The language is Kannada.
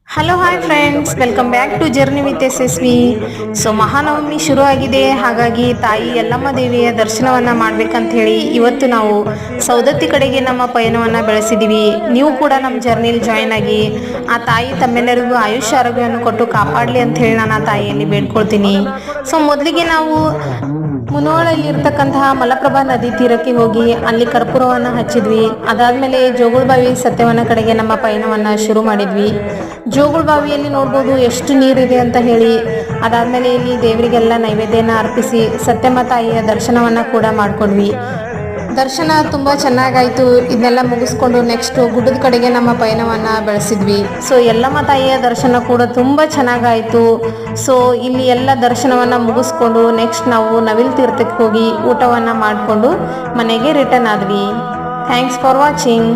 Hello hi friends, welcome back to journey with SSV. So Mahanavami ಶುರು ಆಗಿದೆ. ಹಾಗಾಗಿ ತಾಯಿ ಯಲ್ಲಮ್ಮ ದೇವಿಯ ದರ್ಶನವನ್ನು ಮಾಡ್ಬೇಕಂತ ಹೇಳಿ ಇವತ್ತು ನಾವು ಸೌದತ್ತಿ ಕಡೆಗೆ ನಮ್ಮ ಪಯಣವನ್ನು ಬೆಳೆಸಿದ್ದೀವಿ. ನೀವು ಕೂಡ ನಮ್ಮ ಜರ್ನಿಲಿ ಜಾಯ್ನ್ ಆಗಿ ಆ ತಾಯಿ ತಮ್ಮೆಲ್ಲರಿಗೂ ಆಯುಷ್ಯ ಆರೋಗ್ಯವನ್ನು ಕೊಟ್ಟು ಕಾಪಾಡಲಿ ಅಂತ ಹೇಳಿ ನಾನು ಆ ತಾಯಿಯಲ್ಲಿ ಬೇಡ್ಕೊಳ್ತೀನಿ. ಸೊ ಮೊದಲಿಗೆ ನಾವು ಮುನೋಳಲ್ಲಿ ಇರ್ತಕ್ಕಂತಹ ಮಲಪ್ರಭಾ ನದಿ ತೀರಕ್ಕೆ ಹೋಗಿ ಅಲ್ಲಿ ಕರ್ಪೂರವನ್ನು ಹಚ್ಚಿದ್ವಿ. ಅದಾದ್ಮೇಲೆ ಜೋಗುಳಬಾವಿ ಸತ್ಯವನ ಕಡೆಗೆ ನಮ್ಮ ಪಯಣವನ್ನು ಶುರು ಮಾಡಿದ್ವಿ. ಜೋಗುಳಬಾವಿಯಲ್ಲಿ ನೋಡ್ಬೋದು ಎಷ್ಟು ನೀರಿದೆ ಅಂತ ಹೇಳಿ. ಅದಾದ್ಮೇಲೆ ಇಲ್ಲಿ ದೇವರಿಗೆಲ್ಲ ನೈವೇದ್ಯನ ಅರ್ಪಿಸಿ ಸತ್ಯಮ್ಮ ತಾಯಿಯ ದರ್ಶನವನ್ನು ಕೂಡ ಮಾಡ್ಕೊಂಡ್ವಿ. ದರ್ಶನ ತುಂಬ ಚೆನ್ನಾಗಾಯಿತು. ಇದನ್ನೆಲ್ಲ ಮುಗಿಸ್ಕೊಂಡು ನೆಕ್ಸ್ಟ್ ಗುಡ್ಡದ ಕಡೆಗೆ ನಮ್ಮ ಪಯಣವನ್ನು ಬೆಳೆಸಿದ್ವಿ. ಸೊ ಯಲ್ಲಮ್ಮ ತಾಯಿಯ ದರ್ಶನ ಕೂಡ ತುಂಬ ಚೆನ್ನಾಗಾಯಿತು. ಸೊ ಇಲ್ಲಿ ಎಲ್ಲ ದರ್ಶನವನ್ನು ಮುಗಿಸ್ಕೊಂಡು ನೆಕ್ಸ್ಟ್ ನಾವು ನವಿಲ್ ತೀರ್ಥಕ್ಕೆ ಹೋಗಿ ಊಟವನ್ನು ಮಾಡಿಕೊಂಡು ಮನೆಗೆ ರಿಟರ್ನ್ ಆದ್ವಿ. Thanks for watching.